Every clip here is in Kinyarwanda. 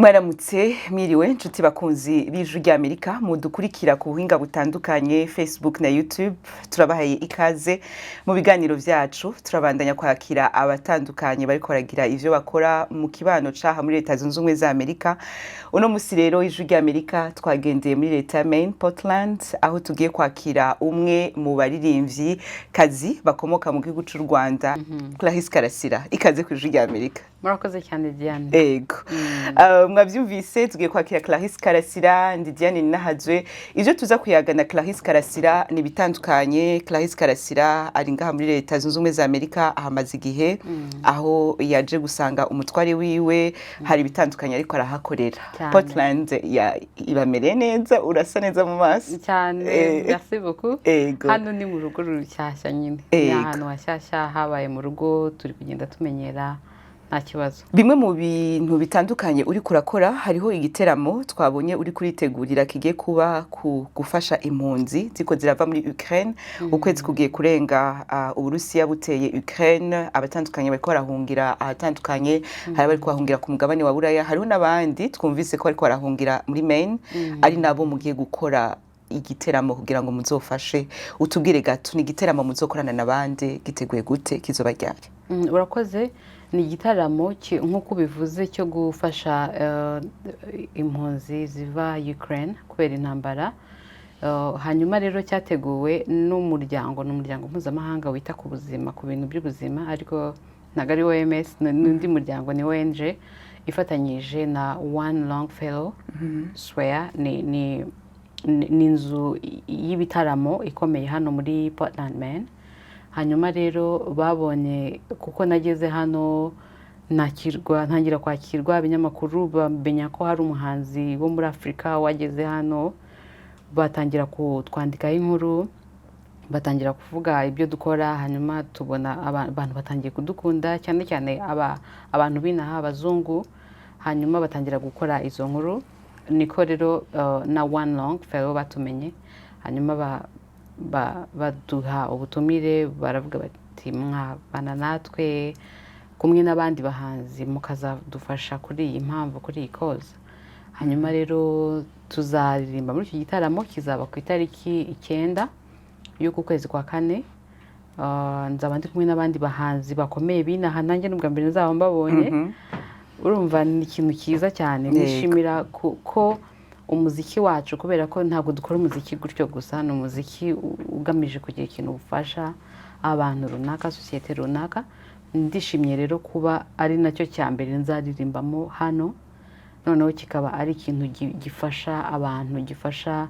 Mwaramutse mwiriwe nshuti bakunzi b'Ijwi ry'Amerika mudukurikira ku buhinga butandukanye Facebook na YouTube. Turabahaye ikaze mu biganiro vyacu. Turabandanya kwakira abatandukanye bariko baragira ivyo bakora mu kibano caha muri Leta Zunze Ubumwe za Amerika. Uno musi rero Ijwi ry'Amerika twagendeye muri Leta ya Maine, Portland, aho tugiye kwakira umwe mu baririmvyi kazi bakomoka mu gihugu c'u Rwanda, Clarisse Karasira. Ikaze ku Ijwi ry'Amerika. Murakoze cyane Diane. Ego. Mwavyumvise tugiye kwakira Clarisse Karasira, ndi Diane Ninahazwe. Ivyo tuza kuyagana Clarisse Karasira ni bitandukanye. Clarisse Karasira ari ngaha muri Leta Zunze Ubumwe za Amerika ahamaze igihe, aho yaje gusanga umutware wiwe, hari bitandukanye ariko arahakorera. Portland ibamere neza, urasa neza mu maso. Cyane, merci beaucoup. Ego. Hano ni mu rugo rushyashya nyine. Ni ahantu hashyashya habaye mu rugo, turi kugenda tumenyera nta kibazo. Bimwe mu bintu bitandukanye uri kurakora, hariho igiteramo twabonye uri kuritegurira kigiye kuba gufasha impunzi ziko zirava muri Ukraine. Ukwezi kugiye kurenga Uburusiya buteye Ukraine, abatandukanye bariko barahungira ahatandukanye, hari bariko bahungira ku mugabane wa Buraya, hariho n'abandi twumvise ko bariko barahungira muri Maine, ari nabo mugiye gukora igiteramo kugira ngo muzofashe. Utubwire gato ni igiteramo muzokorana nabandi, giteguye gute, kizoba ryari? Urakoze. Ni igitaramo nk'uko bivuze cyo gufasha impunzi ziva Ukraine kubera intambara. Hanyuma rero cyateguwe n'umuryango mpuzamahanga wita ku buzima, ku bintu by'ubuzima, ariko ntabwo ari OMS, n'undi muryango ni ONG ifatanyije na One Longfellow Square. Ni inzu y'ibitaramo ikomeye hano muri Portland, Maine. Hanyuma rero babonye kuko nageze hano ntangira kwakirwa, ibinyamakuru bamenya ko hari umuhanzi wo muri Afrika wageze hano, batangira kutwandikaho inkuru, batangira kuvuga ibyo dukora. Hanyuma tubona abantu batangiye kudukunda, cyane cyane abantu binaha abazungu. Hanyuma batangira gukora izo nkuru, niko rero na One Longfellow batumenye. Hanyuma baduha ubutumire, baravuga bati mwabana natwe kumwe n'abandi bahanzi mukazadufasha kuri iyi mpamvu, kuri iyi cause. Hanyuma rero tuzaririmba muri iki gitaramo, kizaba ku itariki 9 y'uku kwezi kwa 4. Nzaba ndi kumwe n'abandi bahanzi bakomeye binaha, nanjye n'ubwa mbere nzaba mbabonye. Urumva ni ikintu cyiza cyane. Nishimira ko umuziki wacu, kubera ko ntabwo dukora umuziki gutyo gusa, ni umuziki ugamije kugira ikintu ufasha abantu runaka, sosiyete runaka. Ndishimye rero kuba ari nacyo cya mbere nzaririmbamo hano, noneho kikaba ari ikintu gifasha abantu, gifasha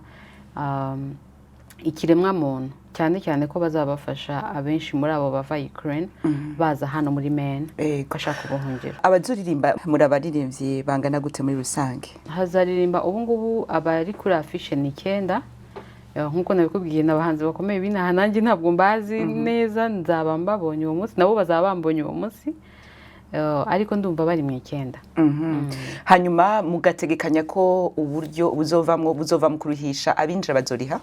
ikiremwa muntu, cyane cyane ko bazabafasha abenshi muri abo bava Ukraine baza hano muri Maine bashaka ubuhungiro. Abazuririmba muri abaririmbyi bangana gute muri rusange? Hazaririmba ubu ngubu abari kuri afishe ni 9. Nkuko nabikubwiye, n'abahanzi bakomeye binaha, nanjye ntabwo mbazi neza, nzaba mbabonye uwo munsi, nabo bazaba bambonye uwo munsi, ariko ndumva bari mu 9. Hanyuma mugategekanya ko uburyo buzovamwo kuruhisha abinjira bazoriha?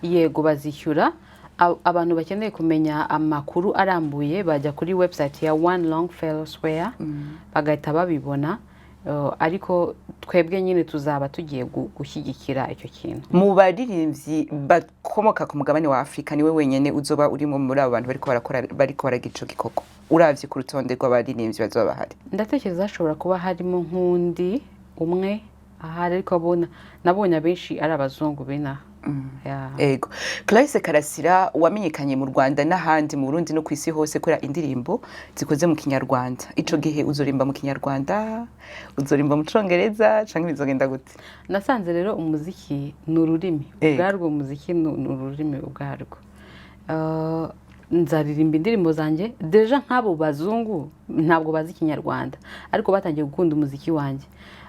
Yego, bazishyura. Abantu bakeneye kumenya amakuru arambuye bajya kuri website ya One Longfellow Square, bagahita babibona. Ariko twebwe nyine tuzaba tugiye gushyigikira icyo kintu. Mu baririmbyi bakomoka ku mugabane wa Afrika, niwe wenyene uzoba urimo muri abo bantu bariko baragira ico gikoko? Uravye ku rutonde rw'abaririmbyi bazoba bahari, ndatekereza hashobora kuba harimo nk'undi umwe ahari, ariko nabonye abenshi ari abazungu binaha. Ego. Clarisse Karasira wamenyekanye mu Rwanda n'ahandi mu Burundi no kwisi hose kora indirimbo zikoze mu Kinyarwanda. Ico gihe uzorimba mu Kinyarwanda, uzorimba mu Congereza, canke bizogenda gute? Nasanze rero umuziki ni ururimi ubwarwo, umuziki ni ururimi ubwarwo. Nzaririmba indirimbo zanjye, deja nk'abo bazungu ntabwo bazi Kinyarwanda, ariko batangiye gukunda umuziki wanjye.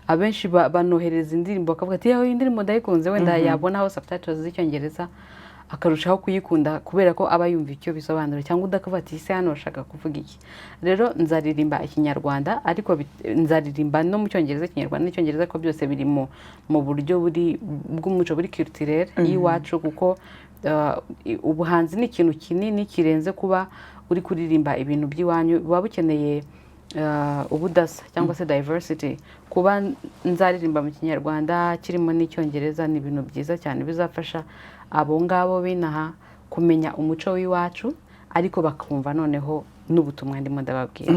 Abenshi banohereza indirimbo bakavuga ati yawe indirimbo ndayikunze, wenda yabonaho subtitles z'icyongereza akarushaho kuyikunda kubera ko aba yumva icyo bisobanura, cyangwa udakavuga ati ese hano bashaka kuvuga iki. Rero nzaririmba Ikinyarwanda, ariko nzaririmba no mu Cyongereza, Ikinyarwanda n'Icyongereza, ko byose biri mu buryo bw'umuco, buri culturel y'iwacu, kuko ubuhanzi ni ikintu kinini kirenze kuba uri kuririmba ibintu by'iwanyu. Waba ukeneye ubudasa cyangwa se diversity. Kuba nzaririmba mu kinyarwanda kirimo n'icyongereza ni ibintu byiza cyane bizafasha abo ngabo binaha kumenya umuco w'iwacu ariko bakumva noneho n'ubutumwa ndimo ndababwira.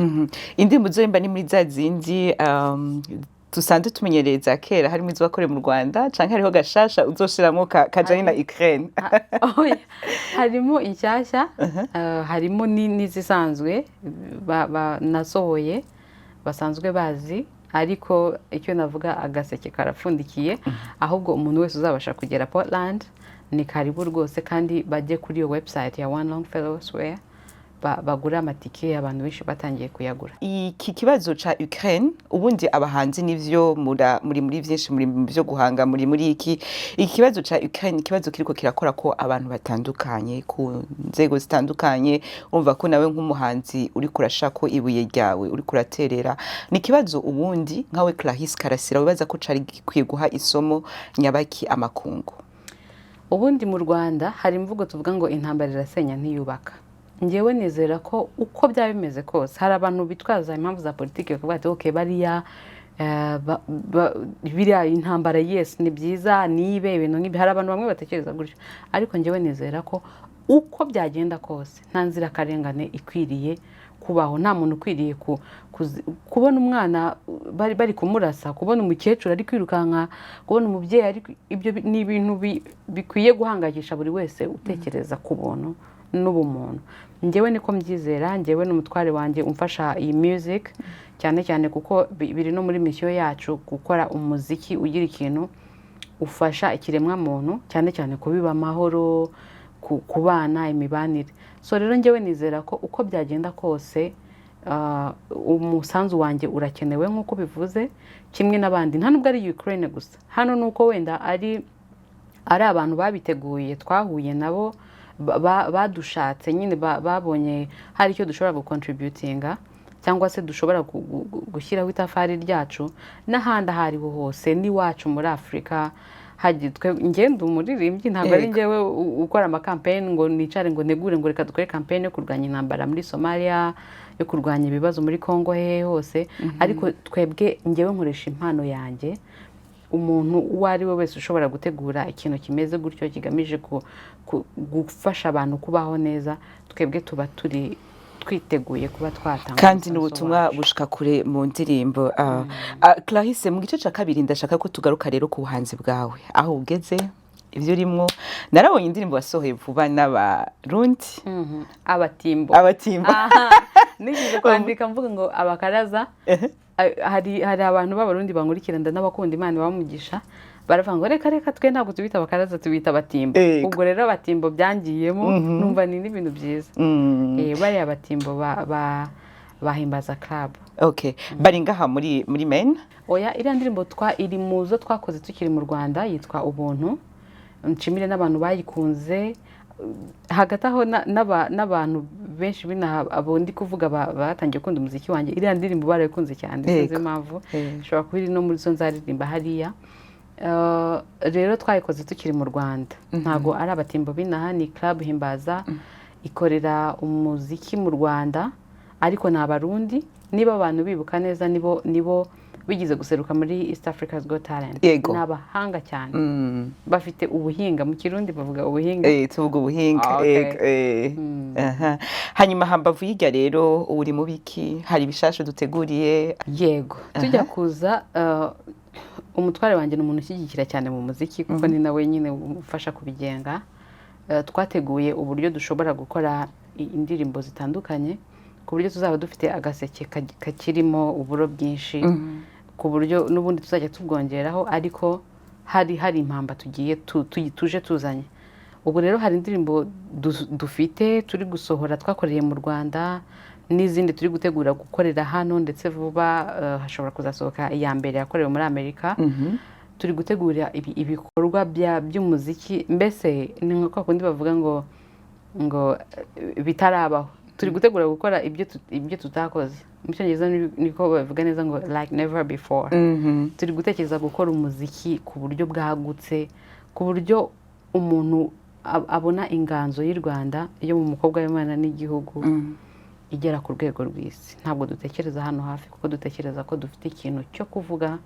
Indirimbo zomba ni muri za zindi dusanzwe tumenyereza kera harimo izo wakoreye mu Rwanda canke hariho gashasha uzoshiramo kajanye na Ukraine? Harimo inshyashya, harimo n'izisanzwe nasohoye basanzwe bazi, ariko icyo navuga agaseke karapfundikiye, ahubwo umuntu wese uzabasha kugera Portland ni karibu rwose, kandi bajye kuri iyo website ya One Longfellow Square bagura amatike, abantu benshi batangiye kuyagura. Iki kibazo ca Ukraine ubundi abahanzi nivyo muri vyinshi muri byo guhanga muri iki kibazo ca Ukraine, ikibazo kiriko kirakora ko abantu batandukanye ku nzego zitandukanye, umva ko nawe nk'umuhanzi uri kurashako ibuye ryawe uri kuraterera. Ni kibazo ubundi nkawe Clarisse Karasira wibaza ko cari gikwiye guha isomo nyabaki amakungu? Ubundi mu Rwanda hari imvugo tuvuga ngo intambara irasenya ntiyubaka. Ngewe nizera ko uko byaba bimeze kose hari abantu bitwaza impamvu za politiki bakavuga ati okay bariya biriya intambara yes ni byiza nibe ibintu nk'ibi, hari abantu bamwe batekereza gutyo, ariko ngewe nizera ko uko byagenda kose nta nzira karengane ikwiriye kubaho. Nta muntu ukwiriye kubona umwana bari kumurasa, kubona umukecuru ari kwirukanka, kubona umubyeyi ari, ibyo ni ibintu bikwiye guhangayikisha buri wese utekereza ku buntu n'ubumuntu. Ngewe niko mbyizera, ngewe n'umutware wanjye umfasha iyi music cyane cyane kuko biri no muri mission yacu gukora umuziki ugira ikintu ufasha ikiremwa muntu, cyane cyane kubiba amahoro, kubana imibanire. So rero ngewe nizera ko uko byagenda kose umusanzu wanjye urakenewe nk'uko bivuze, kimwe n'abandi. Nta nubwo ari Ukraine gusa, hano nuko wenda ari abantu babiteguye, twahuye nabo badushatse nyine babonye hari icyo dushobora gucontributinga cyangwa se dushobora gushyiraho itafari ryacu n'ahandi ahariho hose n'iwacu muri Afurika. Ngenda umuririmbyi, ntabwo ari ngewe ukora amakampeni ngo nicare ngo negure ngo reka dukore kampeni yo kurwanya intambara muri Somalia, yo kurwanya ibibazo muri Congo hehe hose, ariko twebwe ngewe nkoresha impano yanjye. Umuntu uwo ari we wese ushobora gutegura ikintu kimeze gutyo kigamije gufasha abantu kubaho neza, twebwe tuba twiteguye kuba twatanga kandi n'ubutumwa bushika kure mu ndirimbo. Clarisse, mu gice cya kabiri ndashaka ko tugaruka rero ku buhanzi bwawe, aho ugeze, ibyo urimo. Narabonye indirimbo wasohoye vuba n'abarundi abatimbo nigeze kwandika mvuga ngo abakaraza. Hari abantu b'abarundi bankurikirana n'abakunda Imana bamugisha, baravuga ngo reka twe ntabwo tubita abakaraza tubita abatimbo. Ubwo rero abatimbo byangiyemo, numva ni n'ibintu byiza. Bariya abatimbo bahimbaza club. Okay, bari ngaha muri main? Oya, iriya ndirimbo iri mu zo twakoze tukiri mu Rwanda, yitwa Ubuntu. Nshimire n'abantu bayikunze, hagati aho n'abantu benshi abo ndi kuvuga batangiye gukunda umuziki wanjye. Iriya ndirimbo barayikunze cyane, sinzi impamvu, ishobora kuba iri no muri zo nzaririmba hariya. Rero twayikoze tukiri mu Rwanda, ntago ari abatimbo binaha, ni club himbaza ikorera umuziki mu Rwanda, ariko ni abarundi. Niba abantu bibuka neza, nibo bigize guseruka muri East Africa's Got Talent. Ni abahanga cyane, bafite ubuhinga. Mu Kirundi bavuga ubuhinga, tuvuga ubuhinga. Hanyuma hambavu y'irya rero uri mu biki? Hari ibishasho duteguriye? Yego, tujya kuza umutware wanjye ni umuntu ushyigikira cyane mu muziki, kuko ni nawe nyine umufasha kubigenga. Twateguye uburyo dushobora gukora indirimbo zitandukanye, ku buryo tuzaba dufite agaseke kakirimo uburo bwinshi, ku buryo n'ubundi tuzajya tubwongeraho, ariko hari impamba tuje tuzanye. Ubu rero hari indirimbo dufite turi gusohora twakoreye mu Rwanda, n'izindi turi gutegura gukorera hano, ndetse vuba hashobora kuzasohoka iya mbere yakorewe muri Amerika. Turi gutegura ibikorwa by'umuziki, mbese ni nko kundi bavuga ngo bitarabaho. Turi gutegura gukora ibyo tutakoze. Mu Cyongereza niko bavuga neza ngo like never before. Turi gutekereza gukora umuziki ku buryo bwagutse, ku buryo umuntu abona inganzo y'u Rwanda yo mu mukobwa w'Imana n'igihugu igera ku rwego rw'isi. Ntabwo dutekereza hano hafi kuko dutekereza ko dufite ikintu cyo kuvuga,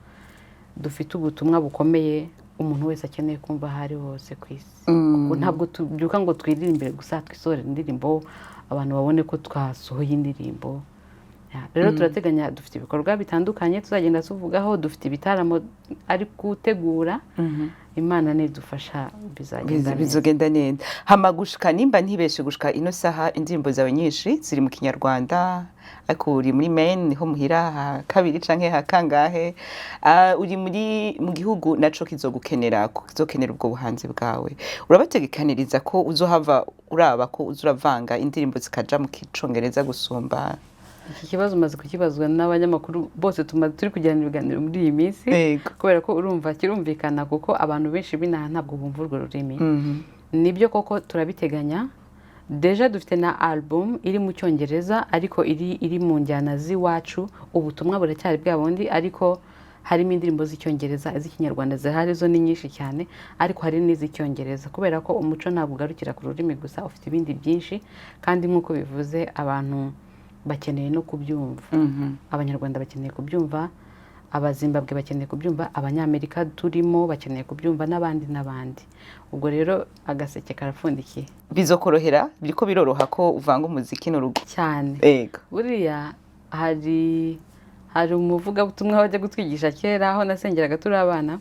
dufite ubutumwa bukomeye umuntu wese akeneye kumva aho ari hose ku isi. Ntabwo tubyuka ngo twiririmbire gusa twisohore indirimbo abantu babone ko twasohoye indirimbo. Rero turateganya, dufite ibikorwa bitandukanye tuzagenda tuvugaho, dufite ibitaramo ari gutegura. Imana nidufasha bizogenda neza. Hama gushika nimba ntibeshe gushika ino saha indirimbo zawe nyinshi ziri mu Kinyarwanda, ariko uri muri Maine niho muhira ha kabiri canke ha kangahe, uri mu gihugu naco kizokenera ubwo buhanzi bwawe. Urabategekaniriza ko uzohava uraba ko uzuravanga indirimbo zikaja mu Kicongereza gusumba? Iki kibazo maze kukibazwa n'abanyamakuru bose turi kujyana ibiganiro muri iyi minsi, kubera ko urumva kirumvikana kuko abantu benshi binaha ntabwo bumva urwo rurimi. Nibyo koko turabiteganya. Deja dufite na album iri mu Cyongereza ariko iri mu njyana z'iwacu. Ubutumwa buracyari bwa bundi ariko harimo indirimbo z'Icyongereza, iz'Ikinyarwanda zihari zo ni nyinshi cyane, ariko hari n'iz'Icyongereza kubera ko umuco ntabwo ugarukira ku rurimi gusa, ufite ibindi byinshi kandi nk'uko bivuze abantu bakeneye no kubyumva. Abanyarwanda bakeneye kubyumva, abazimbabwe bakeneye kubyumva, abanyamerika turimo bakeneye kubyumva, n'abandi. Ubwo rero agaseke karapfundikiye. Bizokorohera, biriko biroroha ko uvanga umuziki n'urugo cyane. Buriya hari umuvugabutumwa wajya gutwigisha kera aho nasengeraga turi abana,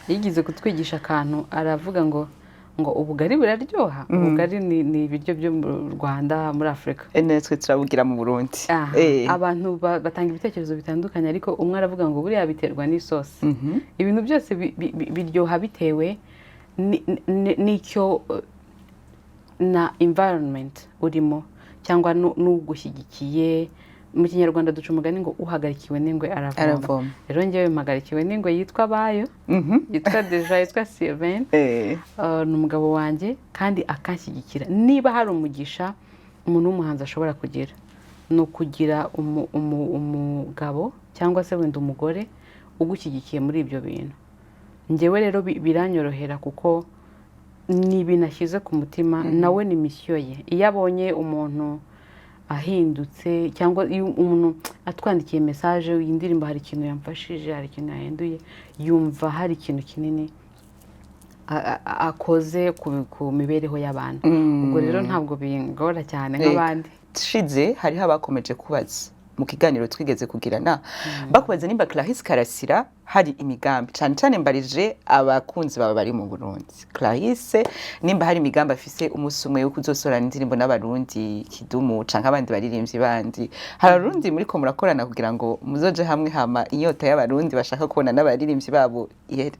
yigize kutwigisha akantu, aravuga ngo ubugari buraryoha. Ubugari ni ibiryo byo mu Rwanda, muri Afurika. Natwe turabugira mu Burundi. Abantu batanga ibitekerezo bitandukanye ariko umwe aravuga ngo buriya biterwa n'isosi. Ibintu byose biryoha bitewe n'icyo na environment urimo cyangwa n'ugushyigikiye. Mu Kinyarwanda duca umugani ngo uhagarikiwe n'ingwe aravoma. Rero njyewe mpagarikiwe n'ingwe yitwa Bayo, yitwa Deja, yitwa Sylvain, ni umugabo wanjye kandi akanshyigikira. Niba hari umugisha umuntu w'umuhanzi ashobora kugira, ni ukugira umugabo cyangwa se wenda umugore ugushyigikiye muri ibyo bintu. Njyewe rero biranyorohera kuko ni ibintu ashyize ku mutima, nawe ni misiyo ye. Iyo abonye umuntu ahindutse cyangwa iyo umuntu atwandikiye message, iyi ndirimbo hari ikintu yamfashije, hari ikintu yahinduye, yumva hari ikintu kinini akoze ku mibereho y'abantu. Ubwo rero ntabwo bingora cyane nk'abandi. Shize hariho abakomeje kubaza mu kiganiro twigeze kugirana, bakubaza nimba Clarisse Karasira hari imigambi, cyane mbarije abakunzi baba bari mu Burundi. Clarisse nimba hari imigambi afise umunsi umwe yo kuzosorana indirimbo n'abarundi Kidumu canke abandi baririmbyi bandi. Hari abarundi muri ko murakorana kugira ngo muzoje hamwe hama inyota y'abarundi bashaka kubona n'abaririmbyi babo ihere?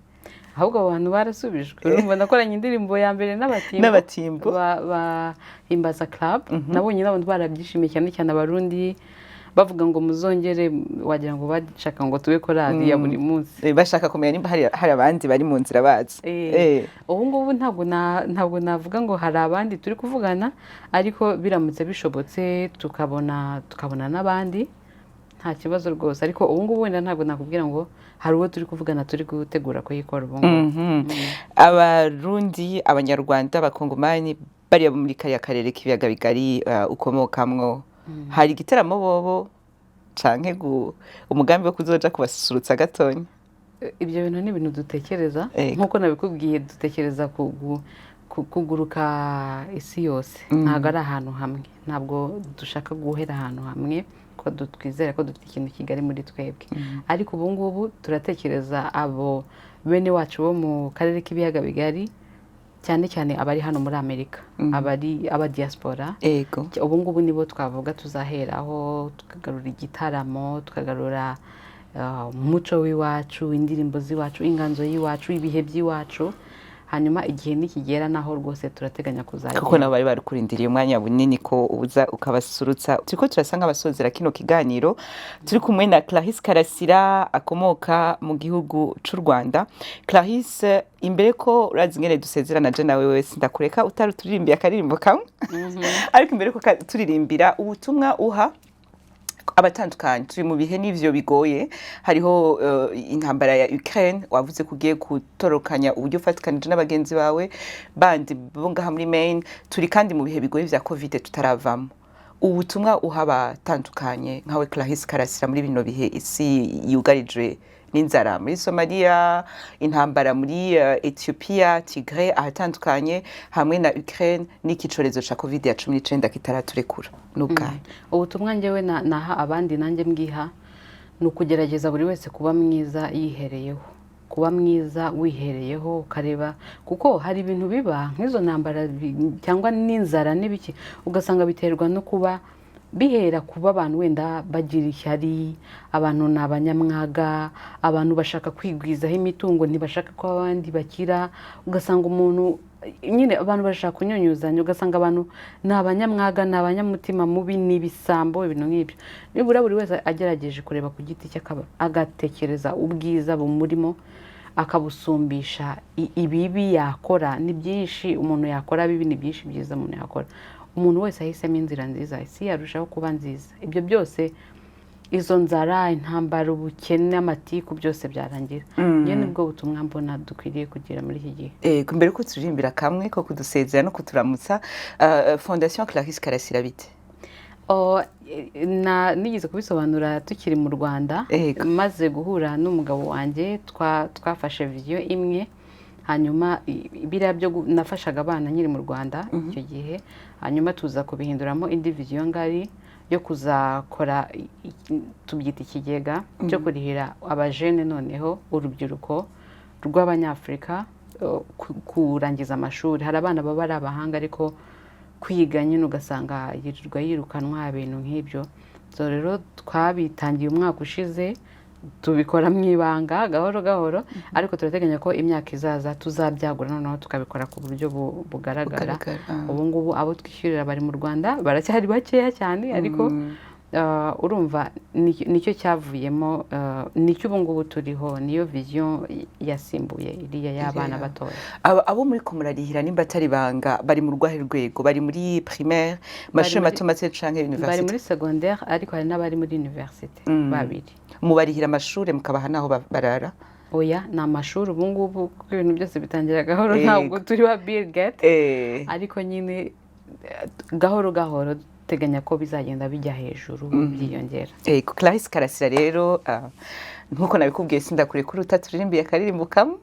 Ahubwo abantu barasubijwe. Urumva nakoranye indirimbo ya mbere n'abatimbo ba Himbaza Club. Nabonye n'abantu barabyishimiye cyane abarundi, bavuga ngo muzongere, wagira ngo bashaka ngo tube korali ya buri munsi. Bashaka kumenya nimba hari abandi bari mu nzira bazi. Ubu ngubu ntabwo navuga ngo hari abandi turi kuvugana, ariko biramutse bishobotse tukabona n'abandi, nta kibazo rwose. Ariko ubu ngubu wenda ntabwo nakubwira ngo hari uwo turi kuvugana turi gutegura kuyikora ubu ngubu. Abarundi, Abanyarwanda, Abakongomani bariya muri kariya karere k'ibiyaga bigari ukomokamwo, hari igitaramo bobo canke umugambi wo kuzoja kubasusurutsa gatonya? Ibyo bintu ni ibintu dutekereza, nk'uko nabikubwiye, dutekereza kuguruka isi yose. Ntabwo ari ahantu hamwe, ntabwo dushaka guhera ahantu hamwe, ko twizera ko dufite ikintu kigali muri twebwe. Ariko ubu ngubu turatekereza abo bene wacu bo mu karere k'ibiyaga bigari, cyane abari hano muri Amerika, aba diaspora. Ubu ngubu nibo twavuga tuzaheraho, tukagarura igitaramo, tukagarura umuco w'iwacu, indirimbo z'iwacu, inganzo y'iwacu, ibihe by'iwacu. Hanyuma igihe nikigera naho rwose turateganya kuzagera, kuko nabo bari barukurindiriye umwanya bunini ko uza ukabasurutsa. Turiko turasa nk'abasozera kino kiganiro, turi kumwe na Clarisse Karasira akomoka mu gihugu c'u Rwanda. Clarisse, imbere ko urazi ngene dusezerana je nawe wese ndakureka utaririmbiye akaririmbo kamwe, ariko imbere ko turirimbira ubutumwa uha abatandukanye. Turi mu bihe n'ivyo bigoye, hariho intambara ya Ukraine, wavuze kugiye gutorokanya uburyo ufatikanije n'abagenzi bawe bandi bo ngaha muri Maine. Turi kandi mu bihe bigoye vya Covid tutaravamo. ubutumwa uha abatandukanye nkawe Clarisse Karasira muri bino bihe isi yugarijwe n'inzara muri Somalia, intambara muri Ethiopia, Tigray, ahatandukanye hamwe na Ukraine n'ikicorezo ca COVID-19 kitaraturekura n'ubwaye. Ubutumwa njyewe naha abandi nanjye mbwiha ni ukugerageza buri wese kuba mwiza yihereyeho, kuba mwiza wihereyeho ukareba, kuko hari ibintu biba nk'izo ntambara cyangwa n'inzara n'ibiki ugasanga biterwa no kuba bihera kuba abantu wenda bagira ishyari, abantu ni abanyamwaga, abantu bashaka kwigwizaho imitungo ntibashaka ko abandi bakira, ugasanga umuntu nyine abantu bashaka kunyunyuzanya, ugasanga abantu ni abanyamwaga, ni abanyamutima mubi, ni ibisambo, ibintu nk'ibyo. Nibura buri wese agerageje kureba ku giti cye agatekereza ubwiza bumurimo akabusumbisha ibibi yakora. Ni byinshi umuntu yakora bibi, ni byinshi byiza umuntu yakora. Umuntu wese ahisemo inzira nziza isi yarushaho kuba nziza. Ibyo byose, izo nzara, intambara, ubukene, amatiku byose byarangira. Iyo nibwo butumwa mbona dukwiriye kugira muri iki gihe. Mbere ko turimbira kamwe ko kudusezera no kuturamutsa, Fondation Clarisse Karasira bite? Nigeze kubisobanura tukiri mu Rwanda, maze guhura n'umugabo wanjye twafashe vision imwe, hanyuma biriya byo nafashaga abana nyiri mu Rwanda icyo gihe, hanyuma tuza kubihinduramo indi vision ngari yo kuzakora tubyita ikigega cyo kurihira abajene, noneho urubyiruko rw'Abanyafurika kurangiza amashuri. Hari abana baba ari abahanga ariko kwiga nyine ugasanga yirirwa yirukanwa ibintu nk'ibyo. So rero twabitangiye umwaka ushize, tubikora mu ibanga gahoro gahoro, ariko turateganya ko imyaka izaza tuzabyagura noneho tukabikora ku buryo bugaragara. Ubu ngubu abo twishyurira bari mu Rwanda baracyari bakeya cyane, ariko urumva nicyo cyavuyemo, nicyo ubu ngubu turiho, niyo vision yasimbuye iriya y'abana batoya. Abo muri ko murarihira nimba atari banga bari mu rwahe rwego? Bari muri primaire, mashuri mato mato canke université? Bari muri secondaire, ariko hari n'abari muri université babiri. Mubarihira amashuri mukabaha naho barara? Oya, ni amashuri ubu ngubu kuko ibintu byose bitangira gahoro, ntabwo turi ba Bill Gates, ariko nyine gahoro gahoro teganya ko bizagenda bijya hejuru byiyongera. Clarisse Karasira rero, nkuko nabikubwiye sindakure kuri utaturimbiye akaririmbo kamwe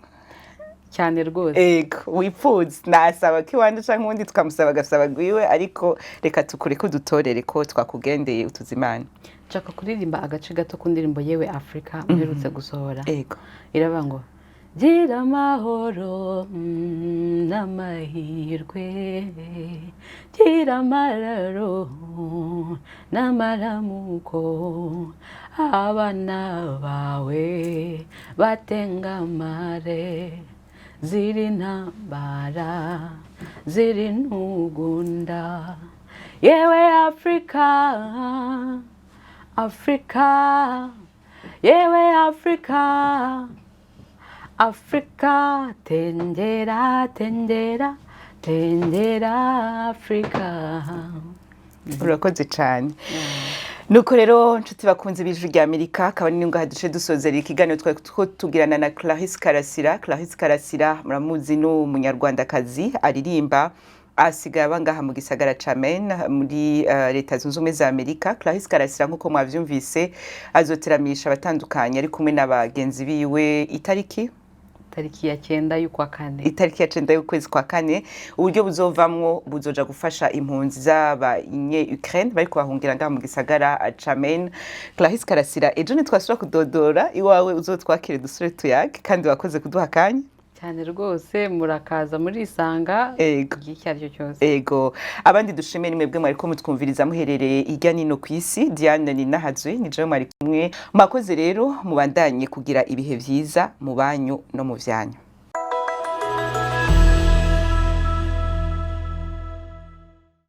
cyane rwose. Wipfuza nasaba ko iwanje canke ubundi tukamusaba agasaba gwiwe, ariko reka tukure ko dutorere ko twakugendeye utuzimana. Nshaka kuririmba agace gato ku ndirimbo Yewe Afrika uherutse gusohora. Iravuga ngo gira amahoro n'amahirwe, gira amararo n'amaramuko, abana bawe batengamare, ziri ntambara ziri ntugunda. Yewe Afrika, Afrika, yewe Afrika, Afrika, tengera, tengera, tengera Afrika. Urakoze cyane. Nuko rero nshuti bakunze b'Ijwi ry'Amerika, akaba ni ngaha duce dusozera ikiganiro twari tugirana na Clarisse Karasira. Clarisse Karasira muramuzi n'umunyarwandakazi aririmba asigaye abangaha mu gisagara ca Maine muri leta zunze ubumwe za Amerika. Clarisse Karasira nkuko mwavyumvise azoteramisha abatandukanye ari kumwe n'abagenzi biwe itariki ya 9 y'ukwa kane, itariki ya 9 y'ukwezi kwa kane. Uburyo buzovamwo buzoja gufasha impunzi z'abanye Ukraine bari kubahungira ngaha mu gisagara ca Maine. Clarisse Karasira, ejo ntitwasubira kudodora iwawe, uzotwakire dusure tuyage, kandi wakoze kuduha kanya cyane rwose. Murakaza murisanga igihe cyaryo cyose. Abandi dushime ni mwebwe mwari ko mutwumviriza muherereye irya nino ku isi. Diane Ninahazwe ni jewe mwari kumwe. Mwakoze rero, mubandanye kugira ibihe vyiza mu banyu no mu vyanyu.